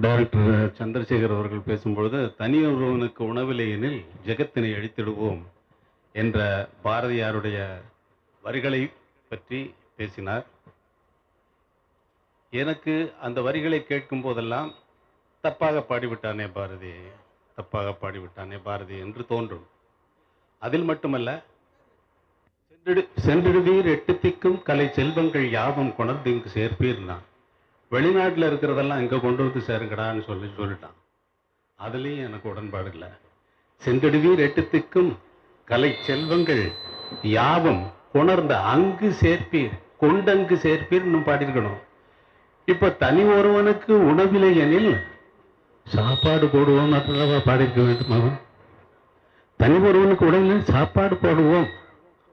Director Chandrasekhar அவர்கள் பேசும்பொழுது, தனியொருவனுக்கு உணவில்லை எனில் ஜெகத்தினை அழித்திடுவோம் என்ற பாரதியாருடைய வரிகளை பற்றி பேசினார். எனக்கு அந்த வரிகளை கேட்கும் போதெல்லாம் தப்பாக பாடிவிட்டானே பாரதி, தப்பாக பாடிவிட்டானே பாரதி என்று தோன்றும். அதில் மட்டுமல்ல, சென்றிடுவீர் எட்டு திக்கும் கலை செல்வங்கள் யாவும் கொணர்ந்து இங்கு சேர்ப்பீர்னா, வெளிநாட்டில் இருக்கிறதெல்லாம் இங்கே கொண்டு வந்து சேருங்கடான்னு சொல்லிட்டான். அதுலேயும் எனக்கு உடன்பாடு இல்லை. சென்றிடுவீர் எட்டு திக்கும் கலை செல்வங்கள் யாவும் கொணர்ந்த அங்கு சேர்ப்பீர், கொண்டங்கு சேர்ப்பீர் இன்னும் பாடியிருக்கணும். இப்ப தனி ஒருவனுக்கு உணவில்லை எனில் சாப்பாடு போடுவோம் பாடியிருக்க வேண்டும். அவன் தனி ஒருவனுக்கு உணவில் சாப்பாடு போடுவோம்.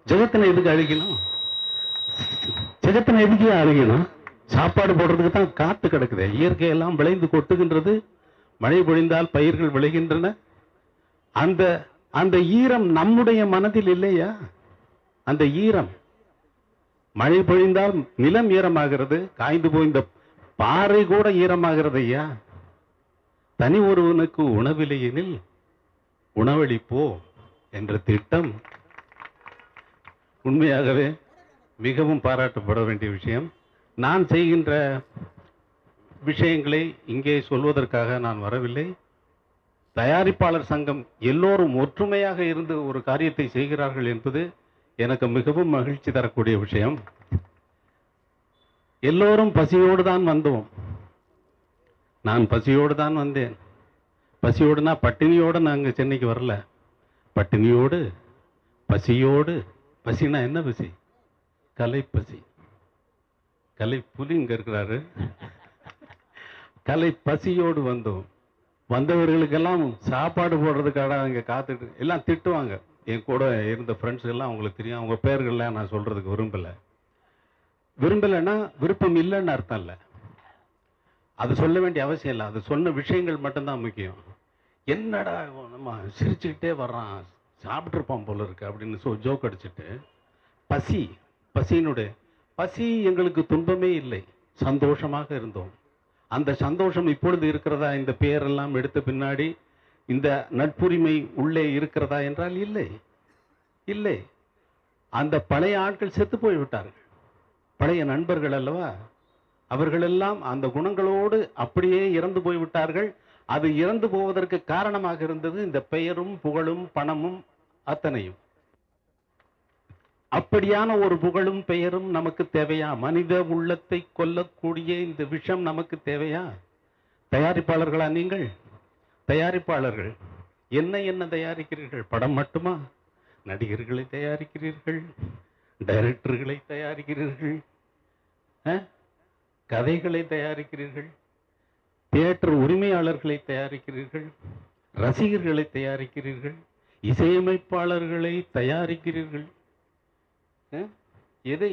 ஜெகத்தினை எதுக்கு அழிக்கணும்? ஜெகத்தினை எதுக்கு அழிக்கணும்? சாப்பாடு போடுறதுக்கு தான் காத்து கிடக்குது. இயற்கையெல்லாம் விளைந்து கொட்டுகின்றது. மழை பொழிந்தால் பயிர்கள் விளைகின்றன. அந்த அந்த ஈரம் நம்முடைய மனதில் இல்லையா? அந்த ஈரம், மழை பொழிந்தால் நிலம் ஈரமாகிறது, காய்ந்து போய்ந்த பாறை கூட ஈரமாகிறது. ஐயா, தனி ஒருவனுக்கு உணவில்லை எனில் உணவளிப்போ என்ற திட்டம் உண்மையாகவே மிகவும் பாராட்டப்பட வேண்டிய விஷயம். நான் செய்கின்ற விஷயங்களை இங்கே சொல்வதற்காக நான் வரவில்லை. தயாரிப்பாளர் சங்கம் எல்லோரும் ஒற்றுமையாக இருந்து ஒரு காரியத்தை செய்கிறார்கள் என்பது எனக்கு மிகவும் மகிழ்ச்சி தரக்கூடிய விஷயம். எல்லோரும் பசியோடு தான் வந்தோம். நான் பசியோடு தான் வந்தேன். பசியோடுனா பட்டினியோடு நாங்கள் சென்னைக்கு வரல. பட்டினியோடு, பசியோடு. பசினா என்ன பசி? கலை பசி. கலை புலி இங்க இருக்கிறாரு. கலை பசியோடு வந்தோம். வந்தவர்களுக்கெல்லாம் சாப்பாடு போடுறதுக்காக அங்கே காத்துட்டு எல்லாம் திட்டுவாங்க. என் கூட இருந்த ஃப்ரெண்ட்ஸ் எல்லாம் அவங்களுக்கு தெரியும். அவங்க பேர்கள்லாம் நான் சொல்றதுக்கு விரும்பலைன்னா விருப்பம் இல்லைன்னு அர்த்தம் இல்லை. அது சொல்ல வேண்டிய அவசியம் இல்லை. அது சொன்ன விஷயங்கள் மட்டும்தான் முக்கியம். என்னடா நம்ம சிரிச்சுக்கிட்டே வர்றான், சாப்பிட்ருப்பான் போல இருக்கு அப்படின்னு ஜோக் அடிச்சுட்டு, பசியினுடைய பசி எங்களுக்கு துன்பமே இல்லை, சந்தோஷமாக இருந்தோம். அந்த சந்தோஷம் இப்பொழுது இருக்கிறதா? இந்த பெயரெல்லாம் எடுத்த பின்னாடி இந்த நட்புரிமை உள்ளே இருக்கிறதா என்றால் இல்லை, இல்லை. அந்த பழைய ஆட்கள் செத்து போய்விட்டார்கள். பழைய நண்பர்கள் அல்லவா, அவர்களெல்லாம் அந்த குணங்களோடு அப்படியே இறந்து போய்விட்டார்கள். அது இறந்து போவதற்கு காரணமாக இருந்தது இந்த பெயரும் புகழும் பணமும் அத்தனையும். அப்படியான ஒரு புகழும் பெயரும் நமக்கு தேவையா? மனித உள்ளத்தை கொல்லக்கூடிய இந்த விஷம் நமக்கு தேவையா? தயாரிப்பாளர்களா நீங்கள்? தயாரிப்பாளர்கள் என்ன தயாரிக்கிறீர்கள்? படம் மட்டுமா? நடிகர்களை தயாரிக்கிறீர்கள், டைரக்டர்களை தயாரிக்கிறீர்கள், கதைகளை தயாரிக்கிறீர்கள், தியேட்டர் உரிமையாளர்களை தயாரிக்கிறீர்கள், ரசிகர்களை தயாரிக்கிறீர்கள், இசையமைப்பாளர்களை தயாரிக்கிறீர்கள்.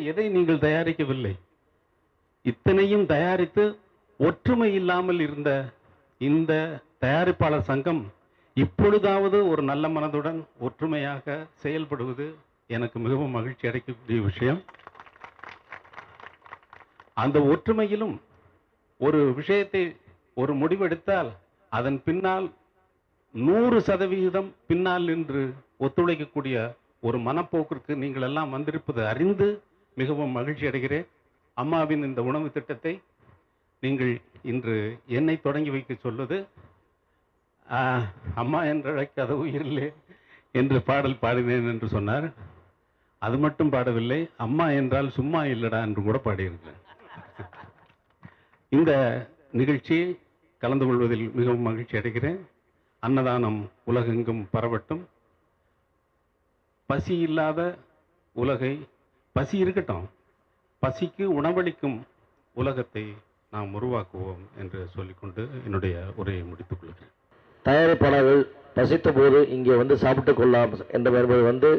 எதை நீங்கள் தயாரிக்கவில்லை? இத்தனையும் தயாரித்து ஒற்றுமை இல்லாமல் இருந்த இந்த தயாரிப்பாளர் சங்கம் இப்பொழுதாவது ஒரு நல்ல மனதுடன் ஒற்றுமையாக செயல்படுவது எனக்கு மிகவும் மகிழ்ச்சி அளிக்கக்கூடிய விஷயம். அந்த ஒற்றுமையிலும் ஒரு விஷயத்தை ஒரு முடிவெடுத்தால் அதன் பின்னால் 100% பின்னால் நின்று ஒத்துழைக்கக்கூடிய ஒரு மனப்போக்கிற்கு நீங்கள் எல்லாம் வந்திருப்பது அறிந்து மிகவும் மகிழ்ச்சி அடைகிறேன். அம்மாவின் இந்த உணவு திட்டத்தை நீங்கள் இன்று என்னை தொடங்கி வைக்க சொல்வது, அம்மா என்றழைக்காத உயிரில்லை என்று பாடல் பாடினேன் என்று சொன்னார். அது மட்டும் பாடவில்லை, அம்மா என்றால் சும்மா இல்லடா என்று கூட பாடியிருக்கிறேன். இந்த நிகழ்ச்சியை கலந்து கொள்வதில் மிகவும் மகிழ்ச்சி அடைகிறேன். அன்னதானம் உலகெங்கும் பரவட்டும். பசி இல்லாத உலகை, பசி இருக்கட்டும், பசிக்கு உணவளிக்கும் உலகத்தை நாம் உருவாக்குவோம் என்று சொல்லிக்கொண்டு என்னுடைய உரையை முடித்துக் கொள்கிறேன். தயாரிப்பாளர்கள் பசித்த போது இங்கே வந்து சாப்பிட்டு கொள்ளலாம் என்பது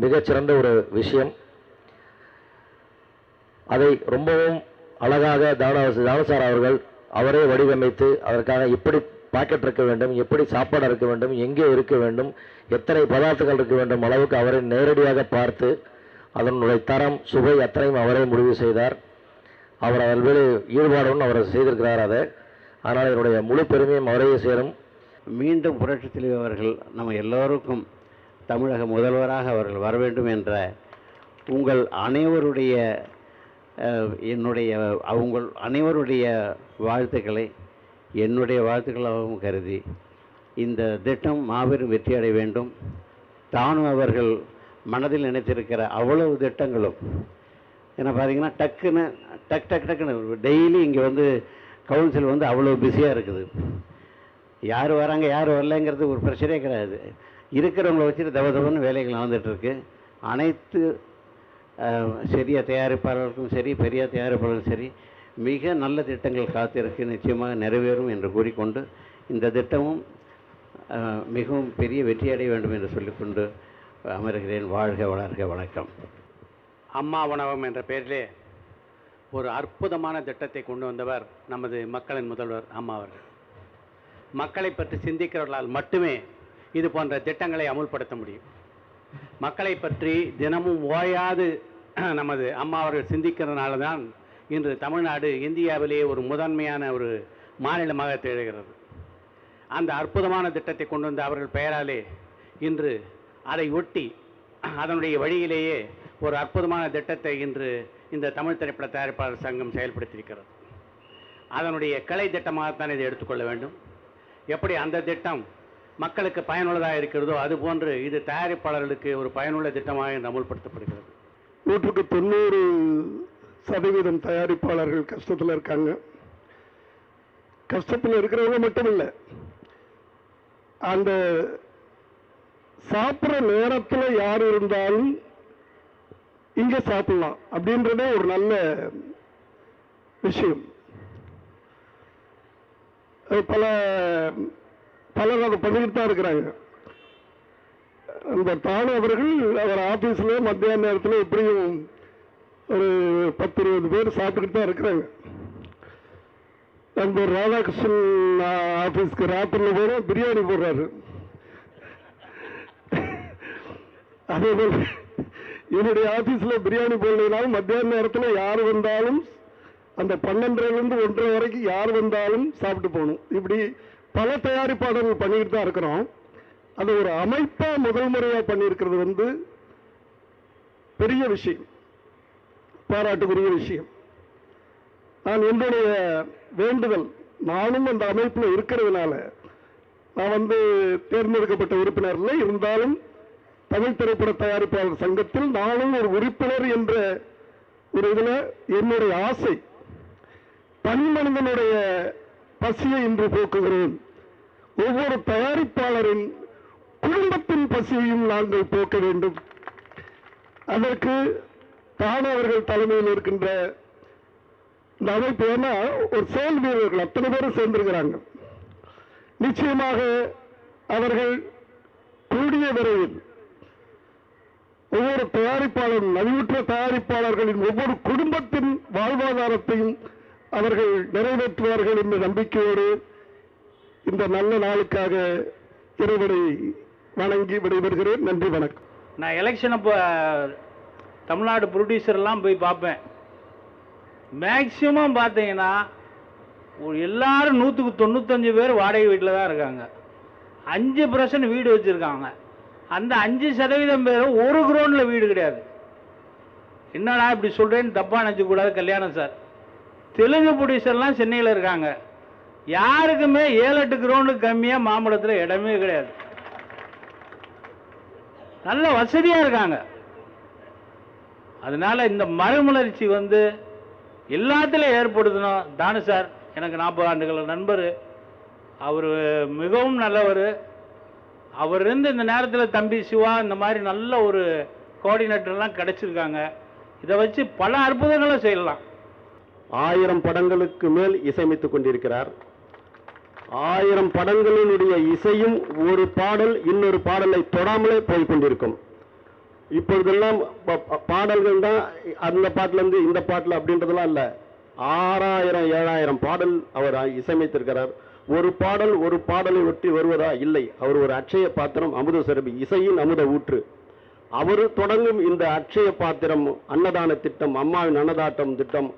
மிகச்சிறந்த ஒரு விஷயம். அதை ரொம்பவும் அழகாக தானசார் அவர்கள் அவரே வடிவமைத்து அதற்காக எப்படி பாக்கெட் இருக்க வேண்டும், எப்படி சாப்பாடு இருக்க வேண்டும், எங்கே இருக்க வேண்டும், எத்தனை பதார்த்தங்கள் இருக்க வேண்டும் அளவுக்கு அவரை நேரடியாக பார்த்து அதனுடைய தரம் சுவை அத்தனையும் அவரே முடிவு செய்தார். அவர் அதில் ஈடுபாடுடன் அவர் செய்திருக்கிறார். ஆனால் என்னுடைய முழு பெருமையும் அவரையே சேரும். மீண்டும் புரட்சித் தலைவர் அவர்கள் நம்ம எல்லோருக்கும் தமிழக முதல்வராக அவர்கள் வர வேண்டும் என்ற உங்கள் அனைவருடைய உங்கள் அனைவருடைய வாழ்த்துக்களை என்னுடைய வாழ்த்துக்களாகவும் கருதி இந்த திட்டம் மாபெரும் வெற்றி அடைய வேண்டும். தானும் அவர்கள் மனதில் நினைத்திருக்கிற அவ்வளவு திட்டங்களும் ஏன்னா பார்த்தீங்கன்னா டக்குன்னு டெய்லி இங்கே வந்து கவுன்சில் வந்து அவ்வளோ பிஸியாக இருக்குது. யார் வராங்க யார் வரலைங்கிறது ஒரு பிரச்சனையே கிடையாது. இருக்கிறவங்கள வச்சுட்டு தவன்னு வேலைகள் வந்துட்டுருக்கு. அனைத்து சிறிய தயாரிப்பாளர்களுக்கும் சரி பெரிய தயாரிப்பாளர்களுக்கும் சரி மிக நல்ல திட்டங்கள் காத்திருக்கு, நிச்சயமாக நிறைவேறும் என்று கூறிக்கொண்டு இந்த திட்டமும் மிகவும் பெரிய வெற்றியடைய வேண்டும் என்று சொல்லிக்கொண்டு அமர்கிறேன். வாழ்க வளர்க. வணக்கம். அம்மா உணவகம் என்ற பெயரிலே ஒரு அற்புதமான திட்டத்தை கொண்டு வந்தவர் நமது மக்களின் முதல்வர் அம்மா அவர்கள். மக்களை பற்றி சிந்திக்கிறவர்களால் மட்டுமே இது போன்ற திட்டங்களை அமுல்படுத்த முடியும். மக்களை பற்றி தினமும் ஓயாது நமது அம்மா அவர்கள் சிந்திக்கிறதுனால தான் இன்று தமிழ்நாடு இந்தியாவிலேயே ஒரு முதன்மையான ஒரு மாநிலமாக திகழ்கிறது. அந்த அற்புதமான திட்டத்தை கொண்டு வந்த அவர்கள் பெயராலே இன்று அதை ஒட்டி அதனுடைய வழியிலேயே ஒரு அற்புதமான திட்டத்தை இன்று இந்த தமிழ் திரைப்பட தயாரிப்பாளர் சங்கம் செயல்படுத்தியிருக்கிறது. அதனுடைய கிளை திட்டமாகத்தான் இதை எடுத்துக்கொள்ள வேண்டும். எப்படி அந்த திட்டம் மக்களுக்கு பயனுள்ளதாக இருக்கிறதோ அதுபோன்று இது தயாரிப்பாளர்களுக்கு ஒரு பயனுள்ள திட்டமாக அமுல்படுத்தப்படுகிறது. 90% தயாரிப்பாளர்கள் கஷ்டத்தில் இருக்காங்க. கஷ்டத்தில் இருக்கிறவங்க மட்டும் இல்லை, அந்த சாப்பிட்ற நேரத்தில் யார் இருந்தாலும் இங்கே சாப்பிடலாம் அப்படின்றதே ஒரு நல்ல விஷயம். பலர் அதை பண்ணிக்கிட்டு தான் இருக்கிறாங்க. அந்த தானு அவர்கள் அவர் ஆஃபீஸில் மத்தியான நேரத்தில் எப்படியும் ஒரு 10-20 பேர் சாப்பிட்டுக்கிட்டு தான் இருக்கிறாங்க. நண்பர் ராதாகிருஷ்ணன் ஆஃபீஸ்க்கு ராத்திரியில் போகிற பிரியாணி போடுறாரு. அதே போல் என்னுடைய ஆஃபீஸில் பிரியாணி போடலைனாலும் மத்தியான நேரத்தில் யார் வந்தாலும் அந்த 12:30 to 1:30 வரைக்கும் யார் வந்தாலும் சாப்பிட்டு போகணும். இப்படி பல தயாரிப்பாளர்கள் பண்ணிக்கிட்டு தான் இருக்கிறோம். அது ஒரு அமைப்பாக முதல் முறையாக பண்ணியிருக்கிறது வந்து பெரிய விஷயம், பாராட்டுக்குரிய விஷயம். நான் என்னுடைய வேண்டுதல், நானும் அந்த அமைப்பில் இருக்கிறதுனால, நான் வந்து தேர்ந்தெடுக்கப்பட்ட உறுப்பினர்ல இருந்தாலும் தமிழ் திரைப்பட தயாரிப்பாளர் சங்கத்தில் நானும் ஒரு உறுப்பினர் என்ற ஒரு இதில் என்னுடைய ஆசை, தனி மனிதனுடைய பசியை இன்று போக்குகிறேன். ஒவ்வொரு தயாரிப்பாளரின் குடும்பத்தின் பசியையும் நாங்கள் போக்க வேண்டும். அதற்கு தானு அவர்கள் தலைமையில் இருக்கின்ற இந்த அமைப்பு, ஏன்னா ஒரு செயல் வீரர்கள் அத்தனை பேரும் சேர்ந்திருக்கிறாங்க. நிச்சயமாக அவர்கள் கூடிய விரைவில் ஒவ்வொரு தயாரிப்பாளரும், நலிவுற்ற தயாரிப்பாளர்களின் ஒவ்வொரு குடும்பத்தின் வாழ்வாதாரத்தையும் அவர்கள் நிறைவேற்றுவார்கள் என்ற நம்பிக்கையோடு இந்த நல்ல நாளுக்காக இறைவனை வணங்கி விடைபெறுகிறேன். நன்றி, வணக்கம். நான் எலெக்ஷன் அப்போ தமிழ்நாடு ப்ரொடியூசர்லாம் போய் பார்ப்பேன். மேக்சிமம் பார்த்தீங்கன்னா எல்லாரும் 195 பேர் வாடகை வீட்டில் தான் இருக்காங்க. 5% வீடு வச்சுருக்காங்க. அந்த 5% பேரும் ஒரு கிரவுண்டில் வீடு கிடையாது. என்னடா இப்படி சொல்கிறேன்னு தப்பாக நினச்சக்கூடாது. கல்யாணம் சார், தெலுங்கு ப்ரொடியூசர்லாம் சென்னையில் இருக்காங்க. யாருக்குமே 7-8 கிரவுண்டுக்கு கம்மியாக மாம்பழத்தில் இடமே கிடையாது. நல்ல வசதியாக இருக்காங்க. அதனால இந்த மறுமலர்ச்சி வந்து எல்லாத்திலையும் ஏற்படுத்தணும். தானு சார் எனக்கு 40 ஆண்டுகள் நண்பர். அவர் மிகவும் நல்லவர். அவர் இருந்து இந்த நேரத்தில் தம்பி சிவா இந்த மாதிரி நல்ல ஒரு கோஆர்டினேட்டர்லாம் கிடைச்சிருக்காங்க. இதை வச்சு பல அற்புதங்களை செய்யலாம். 1000 படங்களுக்கு மேல் இசையமைத்துக் கொண்டிருக்கிறார். 1000 படங்களினுடைய இசையும் ஒரு பாடல் இன்னொரு பாடலை தொடாமலே போய் கொண்டிருக்கும். இப்பொழுதெல்லாம் பாடல்கள் தான் அந்த பாட்டிலேருந்து இந்த பாட்டில் அப்படின்றதெல்லாம் இல்லை. 6000-7000 பாடல் அவர் இசையமைத்திருக்கிறார். ஒரு பாடல் ஒரு பாடலை ஒட்டி வருவதா? இல்லை. அவர் ஒரு அட்சய பாத்திரம், அமுத சுரபி, இசையின் அமுத ஊற்று. அவர் தொடங்கும் இந்த அட்சய பாத்திரம், அன்னதான திட்டம், அம்மாவின் அன்னதாட்டம் திட்டம்,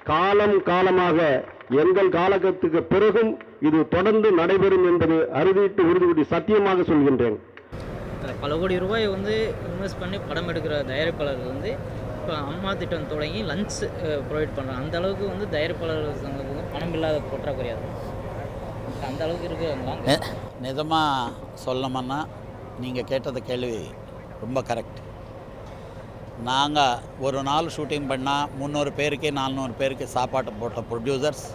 காலம் காலமாக எங்கள் காலகட்டத்துக்கு பிறகும் இது தொடர்ந்து நடைபெறும் என்பது அறுதிட்டு உறுதிபடி சத்தியமாக சொல்கின்றேன். பல கோடி ரூபாய் வந்து இன்வெஸ்ட் பண்ணி படம் எடுக்கிற தயாரிப்பாளர்கள் வந்து இப்போ அம்மா திட்டம் தொடங்கி லஞ்ச் ப்ரொவைட் பண்ணுறாங்க. அந்த அளவுக்கு வந்து தயாரிப்பாளர்கள் சங்கத்துக்கு வந்து பணம் இல்லாத பற்றாக்குறையாது, அந்த அளவுக்கு இருக்குங்களா? நிஜமாக சொல்லணும்னா நீங்கள் கேட்டது கேள்வி ரொம்ப கரெக்ட். நாங்கள் ஒரு நாள் ஷூட்டிங் பண்ணால் 300 பேருக்கு 400 பேருக்கு சாப்பாட்டு போட்ட ப்ரொடியூசர்ஸ்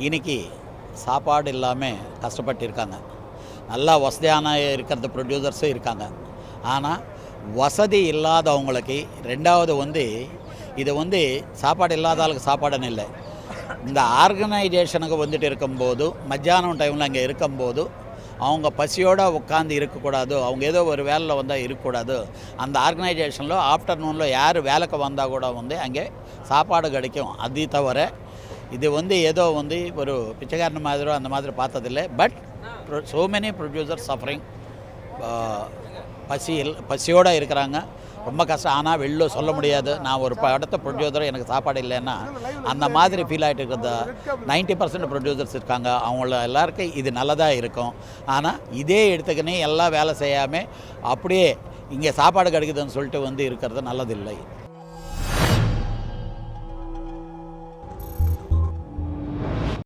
இன்றைக்கி சாப்பாடு இல்லாமல் கஷ்டப்பட்டு இருக்காங்க. நல்லா வசதியான இருக்கிறது ப்ரொடியூசர்ஸும் இருக்காங்க. ஆனால் வசதி இல்லாதவங்களுக்கு ரெண்டாவது வந்து இது வந்து சாப்பாடு இல்லாத ஆளுக்கு சாப்பாடுன்னு இல்லை, இந்த ஆர்கனைசேஷனுக்கு வந்துட்டு இருக்கும்போது மத்தியானம் டைமில் அங்கே இருக்கும்போது அவங்க பசியோடு உட்காந்து இருக்கக்கூடாது, அவங்க ஏதோ ஒரு வேலையில் வந்தால் இருக்கக்கூடாது. அந்த ஆர்கனைசேஷனில் ஆஃப்டர்நூனில் யார் வேலைக்கு வந்தால் கூட வந்து அங்கே சாப்பாடு கிடைக்கும். அது தவிர இது வந்து ஏதோ வந்து ஒரு பிச்சைக்காரன் மாதிரியோ அந்த மாதிரி பார்த்ததில்லை. But so many producer suffering, பசியோடு இருக்கிறாங்க, ரொம்ப கஷ்டம். ஆனால் வெளில சொல்ல முடியாது. நான் ஒரு படத்தை ப்ரொடியூசர் எனக்கு சாப்பாடு இல்லைன்னா அந்த மாதிரி ஃபீல் ஆகிட்டு இருக்கிறத 90% ப்ரொடியூசர்ஸ் இருக்காங்க. அவங்கள எல்லாருக்கும் இது நல்லதாக இருக்கும். ஆனால் இதே எடுத்துக்கினே எல்லாம் வேலை செய்யாமல் அப்படியே இங்கே சாப்பாடு கிடைக்குதுன்னு சொல்லிட்டு வந்து இருக்கிறது நல்லதில்லை.